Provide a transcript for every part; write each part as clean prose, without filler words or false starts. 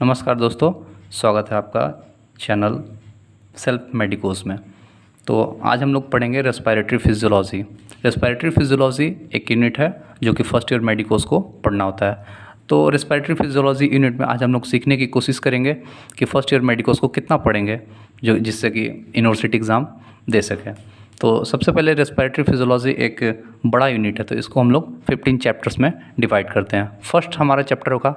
नमस्कार दोस्तों, स्वागत है आपका चैनल सेल्फ मेडिकोस में। तो आज हम लोग पढ़ेंगे रेस्पिरेटरी फिजियोलॉजी। रेस्पिरेटरी फिजियोलॉजी एक यूनिट है जो कि फर्स्ट ईयर मेडिकोस को पढ़ना होता है। तो रेस्पिरेटरी फिजियोलॉजी यूनिट में आज हम लोग सीखने की कोशिश करेंगे कि फर्स्ट ईयर मेडिकोस को कितना पढ़ेंगे जो जिससे कि यूनिवर्सिटी एग्ज़ाम दे सकें। तो सबसे पहले रेस्पिरेटरी फिजियोलॉजी एक बड़ा यूनिट है, तो इसको हम लोग 15 चैप्टर्स में डिवाइड करते हैं। फर्स्ट हमारा चैप्टर होगा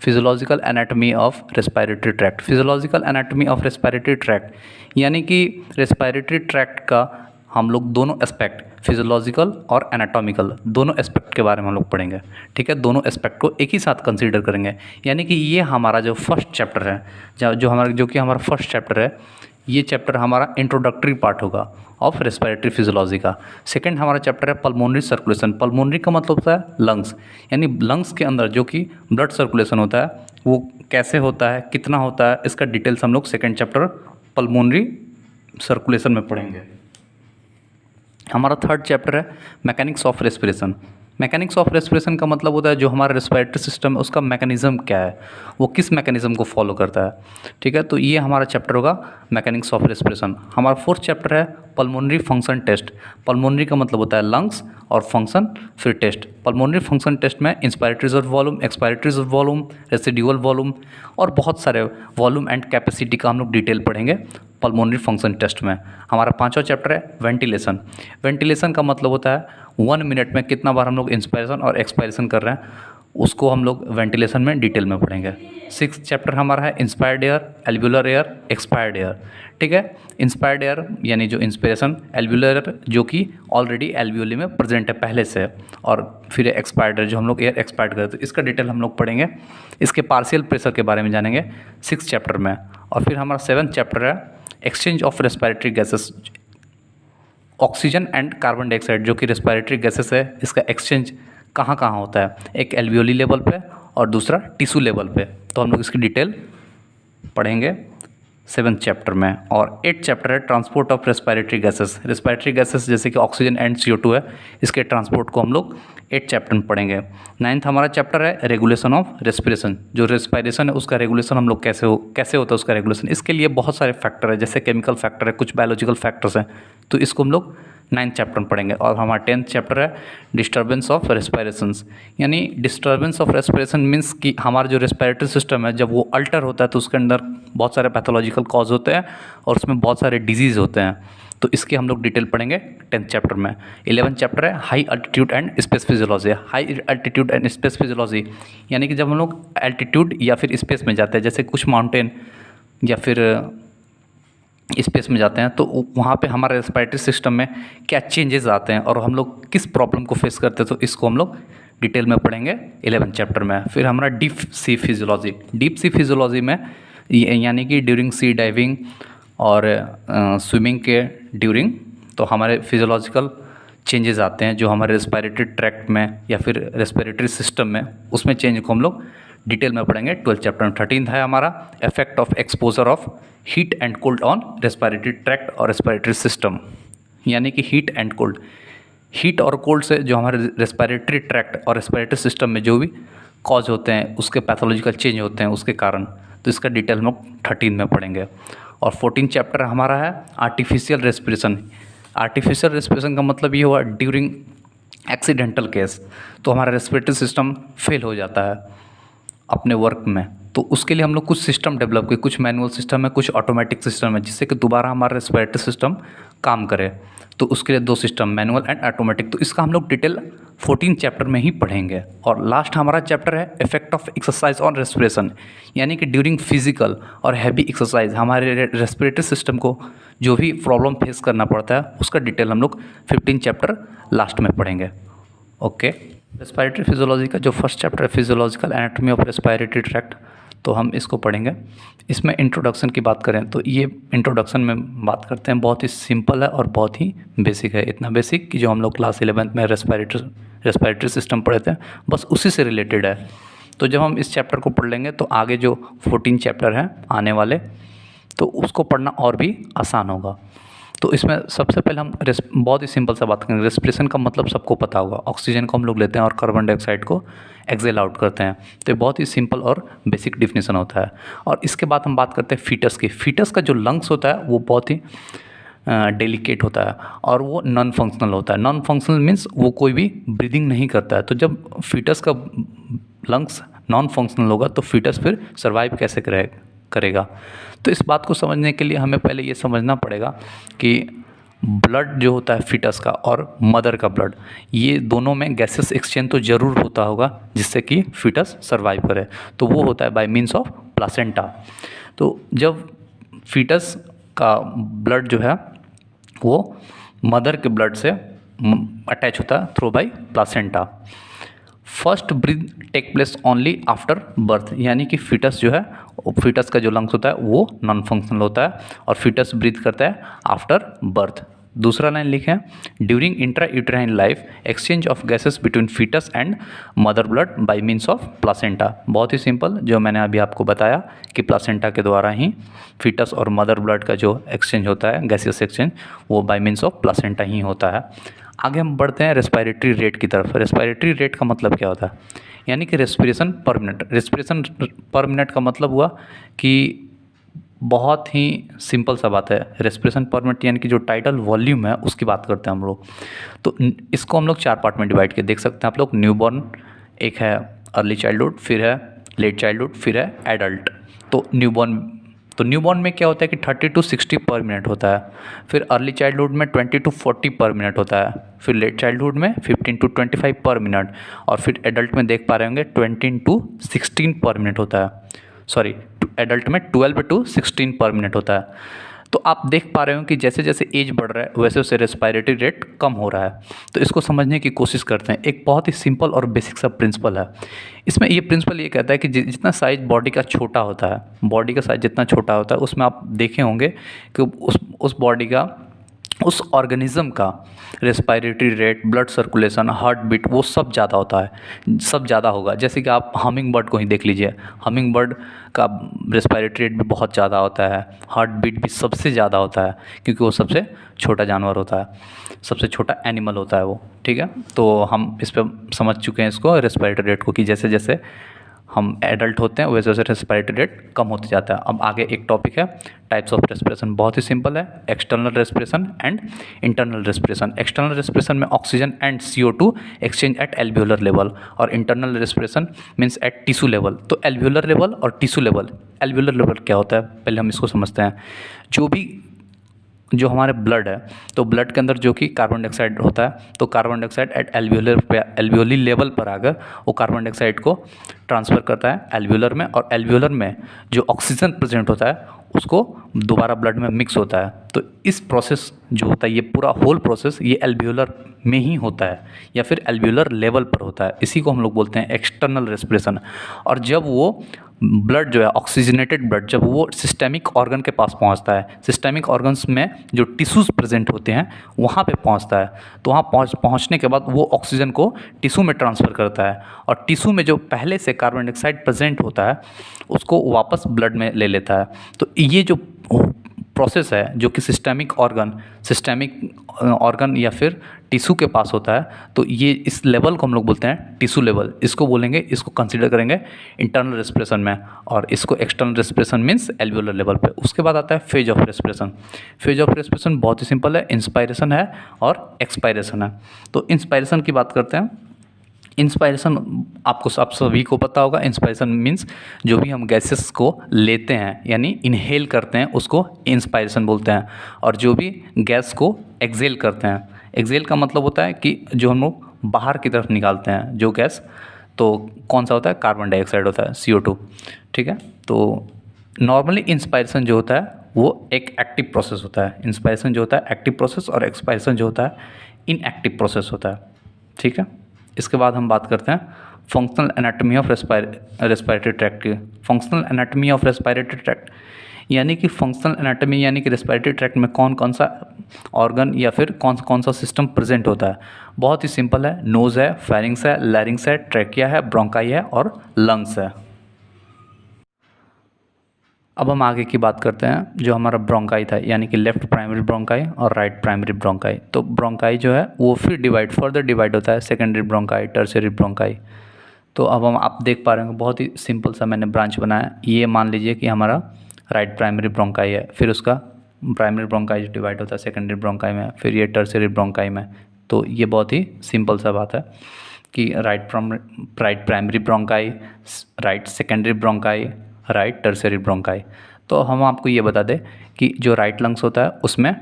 physiological anatomy of respiratory tract. Physiological anatomy of respiratory tract यानी कि रेस्पिरेटरी ट्रैक्ट का हम लोग दोनों एस्पेक्ट फिजियोलॉजिकल और एनाटॉमिकल दोनों एस्पेक्ट के बारे में हम लोग पढ़ेंगे। ठीक है, दोनों एस्पेक्ट को एक ही साथ कंसीडर करेंगे। यानी कि ये हमारा जो फर्स्ट चैप्टर है जो कि हमारा फर्स्ट चैप्टर है, ये चैप्टर हमारा इंट्रोडक्टरी पार्ट होगा ऑफ रेस्पिरेटरी फिजियोलॉजी का। सेकंड हमारा चैप्टर है पल्मोनरी सर्कुलेशन। पल्मोनरी का मतलब होता है लंग्स, यानी लंग्स के अंदर जो कि ब्लड सर्कुलेशन होता है वो कैसे होता है, कितना होता है, इसका डिटेल्स हम लोग सेकंड चैप्टर पल्मोनरी सर्कुलेशन में पढ़ेंगे। हमारा थर्ड चैप्टर है mechanics of respiration. Mechanics of respiration का मतलब होता है जो हमारा रेस्पिरेटरी सिस्टम है उसका मैकेनिज़्म क्या है, वो किस मैकेनिज़्म को फॉलो करता है। ठीक है, तो ये हमारा चैप्टर होगा मैकेनिक्स ऑफ रेस्पिरेशन। हमारा फोर्थ चैप्टर है पल्मोनरी फंक्शन टेस्ट। पल्मोनरी का मतलब होता है लंग्स और फंक्शन फिर टेस्ट। पल्मोनरी फंक्शन टेस्ट में inspiratory reserve volume, expiratory reserve volume, residual volume और बहुत सारे वॉल्यूम एंड कैपेसिटी का हम लोग डिटेल पढ़ेंगे पल्मोनरी फंक्शन टेस्ट में। हमारा पांचवा चैप्टर है वेंटिलेशन। वेंटिलेशन का मतलब होता है 1 मिनट में कितना बार हम लोग इंस्पायरेशन और एक्सपायरेशन कर रहे हैं, उसको हम लोग वेंटिलेशन में डिटेल में पढ़ेंगे। सिक्स्थ चैप्टर हमारा है inspired air, alveolar air, expired air. ठीक है, इंस्पायर्ड एयर यानी जो इंस्पिरेशन, एल्वुलर एयर जो कि ऑलरेडी एल्वुली में प्रेजेंट है पहले से, और फिर एक्सपायर्ड एयर जो हम लोग एयर एक्सपायर्ड करते हैं, इसका डिटेल हम लोग पढ़ेंगे। इसके पार्शियल प्रेशर के बारे में जानेंगे सिक्स चैप्टर में। और फिर हमारा सेवन्थ चैप्टर है exchange of respiratory gases, oxygen and carbon dioxide जो कि रेस्पिरेटरी गैसेस है, इसका एक्सचेंज कहाँ कहाँ होता है, एक एल्वियोली लेवल पे और दूसरा टिश्यू लेवल पे। तो हम लोग इसकी डिटेल पढ़ेंगे सेवन्थ चैप्टर में। और एट्थ चैप्टर है transport of respiratory gases. Respiratory gases जैसे कि ऑक्सीजन एंड CO2 है, इसके ट्रांसपोर्ट को हम लोग एट्थ चैप्टर में पढ़ेंगे। नाइन्थ हमारा चैप्टर है रेगुलेशन ऑफ रेस्पिरेशन। जो रेस्पिरेशन है उसका रेगुलेशन हम लोग कैसे होता है उसका रेगुलेशन। इसके लिए बहुत सारे फैक्टर है, जैसे केमिकल फैक्टर है, कुछ बायोलॉजिकल फैक्टर्स हैं, तो इसको हम लोग 9th चैप्टर में पढ़ेंगे। और हमारा 10th चैप्टर है डिस्टर्बेंस ऑफ रेस्पिरेशंस। यानी डिस्टर्बेंस ऑफ रेस्पिरेशन मीन्स कि हमारा जो रेस्पिरेटरी सिस्टम है जब वो अल्टर होता है तो उसके अंदर बहुत सारे पैथोलॉजिकल कॉज होते हैं और उसमें बहुत सारे डिजीज़ होते हैं, तो इसके हम लोग डिटेल पढ़ेंगे 10th चैप्टर में। 11th चैप्टर है high altitude and space physiology. High altitude and space physiology यानी कि जब हम लोग एल्टीट्यूड या फिर स्पेस में जाते हैं, जैसे कुछ माउंटेन या फिर स्पेस में जाते हैं, तो वहाँ पे हमारे रेस्पिरेटरी सिस्टम में क्या चेंजेस आते हैं और हम लोग किस प्रॉब्लम को फेस करते हैं, तो इसको हम लोग डिटेल में पढ़ेंगे 11th चैप्टर में। फिर हमारा deep sea physiology. Deep sea physiology में यानी कि ड्यूरिंग सी डाइविंग और स्विमिंग के ड्यूरिंग तो हमारे फिजियोलॉजिकल चेंजेस आते हैं जो हमारे रेस्पिरेटरी ट्रैक्ट में या फिर रेस्पिरेटरी सिस्टम में, उसमें चेंज को हम लोग डिटेल में पढ़ेंगे 12th चैप्टर में। 13th है हमारा effect of exposure of heat and cold on respiratory tract और रेस्पिरेटरी सिस्टम। यानी कि हीट एंड कोल्ड, हीट और कोल्ड से जो हमारे रेस्पिरेटरी ट्रैक्ट और रेस्पिरेटरी सिस्टम में जो भी कॉज होते हैं, उसके पैथोलॉजिकल चेंज होते हैं उसके कारण, तो इसका डिटेल हम लोग 13 में पढ़ेंगे। और 14th चैप्टर हमारा है आर्टिफिशियल रेस्पिरेशन। आर्टिफिशियल रेस्पिरेशन का मतलब ये हुआ ड्यूरिंग एक्सीडेंटल केस, तो हमारा रेस्पिरेटरी सिस्टम फेल हो जाता है अपने वर्क में, तो उसके लिए हम लोग कुछ सिस्टम डेवलप किए, कुछ मैनुअल सिस्टम है, कुछ ऑटोमेटिक सिस्टम है, जिससे कि दोबारा हमारा रेस्पिरेटरी सिस्टम काम करे। तो उसके लिए दो सिस्टम, मैनुअल एंड ऑटोमेटिक, तो इसका हम लोग डिटेल 14th चैप्टर में ही पढ़ेंगे। और लास्ट हमारा चैप्टर है effect of exercise on respiration. यानी कि ड्यूरिंग फिजिकल और हैवी एक्सरसाइज हमारे रेस्पिरेटरी सिस्टम को जो भी प्रॉब्लम फेस करना पड़ता है उसका डिटेल हम लोग 15th चैप्टर लास्ट में पढ़ेंगे। ओके, रेस्पिरेटरी फिजियोलॉजी का जो फर्स्ट चैप्टर है physiological anatomy of respiratory tract, तो हम इसको पढ़ेंगे। इसमें इंट्रोडक्शन की बात करें तो ये इंट्रोडक्शन में बात करते हैं, बहुत ही सिंपल है और बहुत ही बेसिक है। इतना बेसिक कि जो हम लोग क्लास 11th में रेस्पिरेटरी सिस्टम पढ़े थे बस उसी से रिलेटेड है। तो जब हम इस चैप्टर को पढ़ लेंगे तो आगे जो 14 चैप्टर हैं आने वाले, तो उसको पढ़ना और भी आसान होगा। तो इसमें सबसे पहले हम बहुत ही सिंपल सा बात करेंगे। रेस्पिरेशन का मतलब सबको पता होगा, ऑक्सीजन को हम लोग लेते हैं और कार्बन डाइऑक्साइड को एक्सेल आउट करते हैं। तो ये बहुत ही सिंपल और बेसिक डिफिनेशन होता है। और इसके बाद हम बात करते हैं फीटस की। फीटस का जो लंग्स होता है वो बहुत ही डेलिकेट होता है और वो नॉन फंक्शनल होता है। नॉन फंक्शनल मीन्स वो कोई भी ब्रीदिंग नहीं करता है। तो जब फीटस का लंग्स नॉन फंक्शनल होगा तो फीटस फिर सर्वाइव कैसे करेगा। तो इस बात को समझने के लिए हमें पहले ये समझना पड़ेगा कि ब्लड जो होता है फीटस का और मदर का ब्लड, ये दोनों में गैसेस एक्सचेंज तो ज़रूर होता होगा जिससे कि फीटस सर्वाइव करे। तो वो होता है बाय मीन्स ऑफ प्लासेंटा। तो जब फीटस का ब्लड जो है वो मदर के ब्लड से अटैच होता है through by placenta. First breath take place only after birth, यानी कि फीटस जो है, फीटस का जो लंग्स होता है वो नॉन फंक्शनल होता है और फीटस ब्रीथ करता है आफ्टर बर्थ। दूसरा लाइन लिखें, during intrauterine life exchange of gases between foetus and mother blood by means of placenta. बहुत ही सिंपल, जो मैंने अभी आपको बताया कि प्लासेंटा के द्वारा ही फीटस और मदर ब्लड का जो एक्सचेंज होता है, गैसेस एक्सचेंज, वो बाय मीन्स ऑफ प्लासेंटा ही होता है। आगे हम बढ़ते हैं रेस्पिरेटरी रेट की तरफ। रेस्पिरेटरी रेट का मतलब क्या होता है, यानी कि रेस्पिरेशन पर मिनट। रेस्पिरेशन पर मिनट का मतलब हुआ कि बहुत ही सिंपल सा बात है, रेस्पिरेशन पर मिनट यानी कि जो टाइटल वॉल्यूम है उसकी बात करते हैं हम लोग। तो इसको हम लोग 4 पार्ट में डिवाइड किए, देख सकते हैं आप लोग। न्यूबॉर्न, एक है अर्ली चाइल्डहुड, फिर है लेट चाइल्डहुड, फिर है एडल्ट। तो न्यूबॉर्न में क्या होता है कि 30 to 60 पर मिनट होता है, फिर अर्ली चाइल्डहुड में 20 to 40 पर मिनट होता है, फिर लेट चाइल्डहुड में 15 to 25 पर मिनट, और फिर एडल्ट में देख पा रहे होंगे 20 to 16 पर मिनट होता है। सॉरी, एडल्ट में 12 to 16 पर मिनट होता है। तो आप देख पा रहे हो कि जैसे जैसे एज बढ़ रहा है वैसे वैसे रेस्पिरेटरी रेट कम हो रहा है। तो इसको समझने की कोशिश करते हैं। एक बहुत ही सिंपल और बेसिक सा प्रिंसिपल है इसमें। ये प्रिंसिपल ये कहता है कि जितना साइज बॉडी का छोटा होता है, बॉडी का साइज जितना छोटा होता है उसमें आप देखे होंगे कि उस बॉडी का, उस ऑर्गेनिज्म का respiratory rate, blood circulation, heartbeat, वो सब ज़्यादा होता है, सब ज़्यादा होगा। जैसे कि आप हमिंग बर्ड को ही देख लीजिए, हमिंग बर्ड का रेस्पिरेटरी रेट भी बहुत ज़्यादा होता है, हार्ट बीट भी सबसे ज़्यादा होता है, क्योंकि वो सबसे छोटा जानवर होता है, सबसे छोटा एनिमल होता है वो। ठीक है, तो हम इस पर समझ चुके हैं इसको, रेस्पिरेटरी रेट को, कि जैसे जैसे हम एडल्ट होते हैं वैसे वैसे रेस्पिरेटरी रेट कम होते जाता है। अब आगे एक टॉपिक है टाइप्स ऑफ रेस्पिरेशन। बहुत ही सिंपल है, external respiration and internal respiration. External respiration में oxygen and CO2 exchange at alveolar level, और internal respiration means at tissue level. तो एल्वियोलर लेवल और टिश्यू लेवल, एल्वियोलर लेवल क्या होता है पहले हम इसको समझते हैं। जो हमारे ब्लड है, तो ब्लड के अंदर जो कि कार्बन डाइऑक्साइड होता है, तो carbon dioxide eight alveoli level पर आकर वो कार्बन डाइऑक्साइड को ट्रांसफ़र करता है एल्वियोलर में, और एल्वियोलर में जो ऑक्सीजन प्रेजेंट होता है उसको दोबारा ब्लड में मिक्स होता है। तो इस प्रोसेस जो होता है, ये पूरा होल प्रोसेस ये एल्वियोलर में ही होता है या फिर एल्वियोलर लेवल पर होता है। इसी को हम लोग बोलते हैं एक्सटर्नल रेस्पिरेशन। और जब वो ब्लड जो है, ऑक्सीजनेटेड ब्लड, जब वो सिस्टेमिक ऑर्गन के पास पहुंचता है, सिस्टेमिक ऑर्गन्स में जो टिश्यूज़ प्रेजेंट होते हैं वहाँ पे पहुंचता है, तो वहाँ पहुंचने के बाद वो ऑक्सीजन को टिश्यू में ट्रांसफ़र करता है, और टिश्यू में जो पहले से कार्बन डाइऑक्साइड प्रेजेंट होता है उसको वापस ब्लड में ले लेता है। तो ये जो प्रोसेस है जो कि सिस्टेमिक ऑर्गन या फिर टिश्यू के पास होता है, तो ये इस लेवल को हम लोग बोलते हैं टिश्यू लेवल। इसको बोलेंगे, इसको कंसीडर करेंगे इंटरनल रेस्पिरेशन में, और इसको external respiration means alveolar level पे। उसके बाद आता है phase of respiration. Phase of respiration बहुत ही सिंपल है, इंस्पायरेशन है और एक्सपायरेशन है। तो इंस्पायरेशन की बात करते हैं। इंस्पायरेशन आप सभी को पता होगा, इंस्पायरेशन मीन्स जो भी हम गैसेस को लेते हैं यानी इनहेल करते हैं उसको इंस्पायरेशन बोलते हैं, और जो भी गैस को एक्सेल करते हैं, एक्सेल का मतलब होता है कि जो हम लोग बाहर की तरफ निकालते हैं जो गैस, तो कौन सा होता है, कार्बन डाइऑक्साइड होता है, CO2। ठीक है, तो नॉर्मली इंस्पायरेशन जो होता है वो एक एक्टिव प्रोसेस होता है। इंस्पायरेशन जो होता है एक्टिव प्रोसेस, और एक्सपायरेशन जो होता है इनएक्टिव प्रोसेस होता है। ठीक है, इसके बाद हम बात करते हैं functional anatomy of respiratory tract की। Functional anatomy of respiratory tract यानी कि फंक्शनल एनाटॉमी यानी कि रेस्पिरेटरी ट्रैक्ट में कौन कौन सा ऑर्गन या फिर कौन सा सिस्टम प्रेजेंट होता है। बहुत ही सिंपल है, नोज़ है, फेरिंग्स है, लैरिंग्स है, ट्रैकिया है, ब्रोंकाई है और लंग्स है। अब हम आगे की बात करते हैं, जो हमारा ब्रोंकाई था, यानी कि लेफ्ट प्राइमरी ब्रोंकाई और राइट प्राइमरी ब्रोंकाई। तो ब्रोंकाई जो है वो फिर फर्दर डिवाइड होता है सेकेंडरी ब्रोंकाई, टर्शियरी ब्रोंकाई। तो अब हम आप देख पा रहे होंगे, बहुत ही सिंपल सा मैंने ब्रांच बनाया। ये मान लीजिए कि हमारा राइट प्राइमरी ब्रोंकाई है, फिर उसका प्राइमरी ब्रोंकाई डिवाइड होता है सेकेंडरी ब्रोंकाई में, फिर ये टर्शियरी ब्रोंकाई में। तो ये बहुत ही सिंपल सा बात है कि right primary bronchi, right secondary bronchi, right tertiary bronchi. तो हम आपको ये बता दें कि जो राइट लंग्स होता है उसमें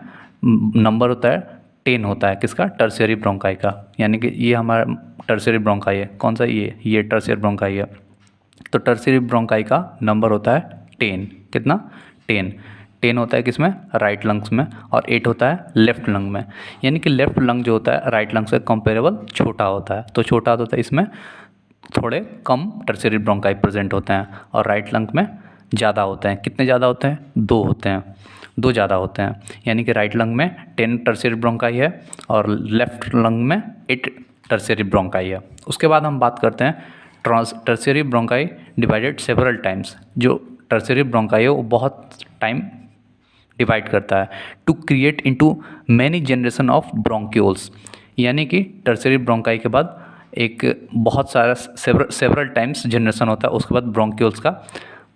नंबर होता है 10 होता है, किसका? टर्शियरी ब्रोंकाई का। यानी कि ये हमारा टर्शियरी ब्रोंकाई है। कौन सा? ये टर्शियरी ब्रोंकाई है। तो टर्शियरी ब्रोंकाई का नंबर होता है 10। कितना? 10 होता है किसमें? राइट लंग्स में, और 8 होता है लेफ्ट लंग में। यानी कि लेफ्ट लंग जो होता है राइट लंग से कंपेरेबल छोटा होता है। तो छोटा होता है, इसमें थोड़े कम टर्शियरी ब्रोंकाई प्रेजेंट होते हैं, और राइट लंग में ज़्यादा होते हैं। कितने ज़्यादा होते हैं? 2 होते हैं, 2 ज़्यादा होते हैं। यानी कि राइट लंग में 10 टर्शियरी ब्रोंकाई है और लेफ्ट लंग में 8 टर्शियरी ब्रोंकाई है। उसके बाद हम बात करते हैं tertiary bronchi divided several times. जो टर्शियरी ब्रोंकाई है वो बहुत टाइम डिवाइड करता है to create into many generation of bronchioles. यानी कि टर्शियरी ब्रोंकाई के बाद एक बहुत सारा सेवरल टाइम्स जनरेशन होता है, उसके बाद ब्रोंक्यूल्स का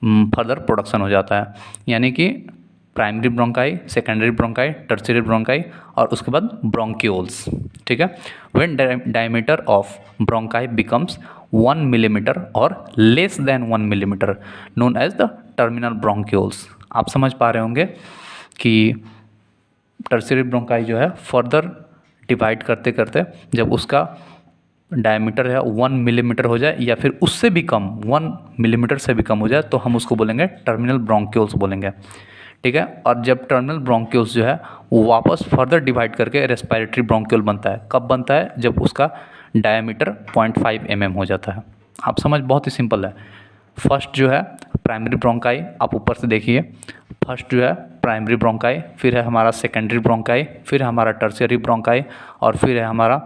फर्दर प्रोडक्शन हो जाता है। यानी कि primary bronchi, secondary bronchi, tertiary bronchi, और उसके बाद ब्रोंक्यूल्स। ठीक है। When diameter of bronchi becomes 1 millimetre और less than 1 millimetre known as the terminal bronchioles. आप समझ पा रहे होंगे कि टर्शियरी ब्रोंकाई जो है फर्दर डिवाइड करते करते जब उसका डायमीटर है 1 मिलीमीटर हो जाए, या फिर उससे भी कम, 1 मिलीमीटर से भी कम हो जाए, तो हम उसको बोलेंगे टर्मिनल ब्रोंक्यूल्स बोलेंगे। ठीक है। और जब टर्मिनल ब्रोंक्यूल्स जो है वो वापस फर्दर डिवाइड करके रेस्पिरेटरी ब्रोंक्यूल बनता है। कब बनता है? जब उसका डायमीटर 0.5 mm हो जाता है। आप समझ, बहुत ही सिंपल है। फर्स्ट जो है प्राइमरी ब्रोंकाई, आप ऊपर से देखिए, फर्स्ट जो है प्राइमरी ब्रोंकाई, फिर है हमारा सेकेंडरी ब्रोंकाई, फिर हमारा टर्शियरी ब्रोंकाई, और फिर है हमारा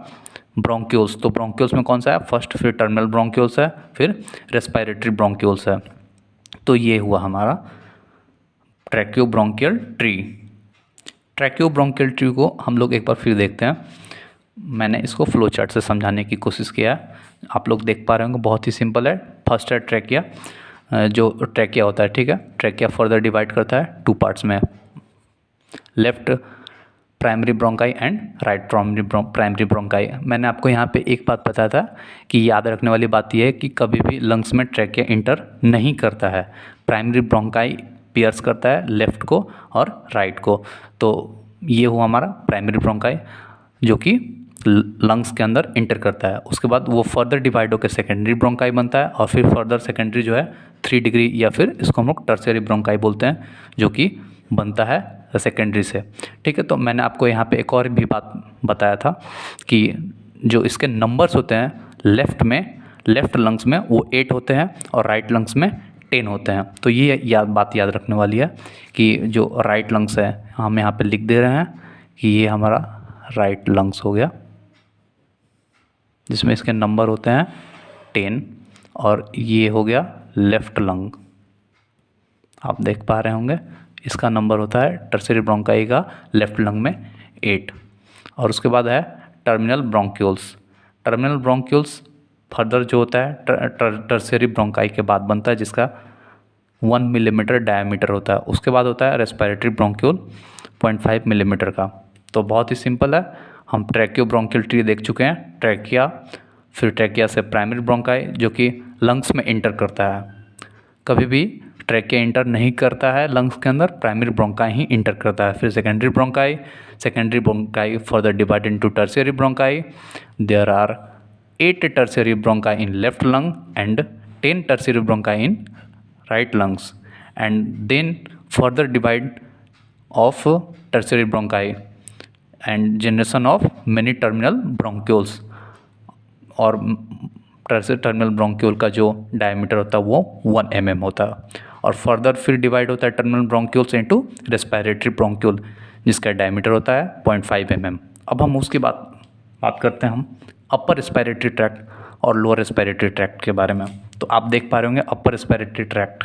ब्रोंक्यूल्स। तो ब्रोंक्यूल्स में कौन सा है? फर्स्ट, फिर टर्मिनल ब्रोंक्यूल्स है, फिर रेस्पिरेटरी ब्रोंक्यूल्स है। तो ये हुआ हमारा ट्रैकियोब्रोंकियल ट्री। ट्रैकियोब्रोंकियल ट्री को हम लोग एक बार फिर देखते हैं। मैंने इसको फ्लो चार्ट से समझाने की कोशिश किया है। आप लोग देख पा रहे होंगे, बहुत ही सिंपल है। फर्स्ट है ट्रैकिया, जो ट्रैकिया होता है। ठीक है। ट्रैकिया फर्दर डिवाइड करता है 2 पार्ट्स में, left primary bronchi and right primary bronchi. मैंने आपको यहाँ पे एक बात बताया था कि याद रखने वाली बात यह है कि कभी भी लंग्स में ट्रैकिया इंटर नहीं करता है। प्राइमरी ब्रोंकाई पियर्स करता है लेफ्ट को और राइट को। तो ये हुआ हमारा प्राइमरी ब्रोंकाई जो कि लंग्स के अंदर इंटर करता है। उसके बाद वो फर्दर डिवाइड होकर सेकेंडरी ब्रोंकाई बनता है, और फिर फर्दर सेकेंडरी जो है 3 डिग्री, या फिर इसको हम लोग टर्शियरी ब्रोंकाई बोलते हैं, जो कि बनता है सेकेंडरी से। ठीक है। तो मैंने आपको यहाँ पे एक और भी बात बताया था कि जो इसके नंबर्स होते हैं लेफ्ट लंग्स में वो 8 होते हैं और राइट लंग्स में 10 होते हैं। तो ये बात याद रखने वाली है कि जो राइट लंग्स है, हम यहाँ पे लिख दे रहे हैं कि ये हमारा राइट लंग्स हो गया, जिसमें इसके नंबर होते हैं 10, और ये हो गया लेफ्ट लंग। आप देख पा रहे होंगे, इसका नंबर होता है टर्शियरी ब्रोंकाई का लेफ्ट लंग में 8। और उसके बाद है terminal bronchioles. Terminal bronchioles further जो होता है टर्शियरी ब्रोंकाई के बाद बनता है, जिसका 1 मिलीमीटर डायमीटर होता है। उसके बाद होता है रेस्पिरेटरी ब्रोंक्यूल 0.5 मिलीमीटर का। तो बहुत ही सिंपल है। हम ट्रैकियोब्रोंकियल ट्री देख चुके हैं। ट्रैकिया, फिर ट्रैकिया से प्राइमरी ब्रोंकाई जो कि लंग्स में इंटर करता है। कभी भी ट्रैकिया इंटर नहीं करता है लंग्स के अंदर, प्राइमरी ब्रोंकाई ही इंटर करता है। फिर secondary bronchi further divide into tertiary bronchi. There are 8 tertiary bronchi in left lung and 10 tertiary bronchi in right lungs, and then further divide of tertiary bronchi and generation of many terminal bronchioles। और terminal bronchiole का जो diameter होता है वो 1 mm होता है। और further फिर डिवाइड होता है terminal bronchioles into respiratory bronchiole, जिसका डायमीटर होता है 0.5 mm। अब हम उसकी बात करते हैं हम अपर रेस्पिरेटरी ट्रैक्ट और लोअर रेस्पिरेटरी ट्रैक्ट के बारे में। तो आप देख पा रहे होंगे अपर रेस्पिरेटरी ट्रैक्ट,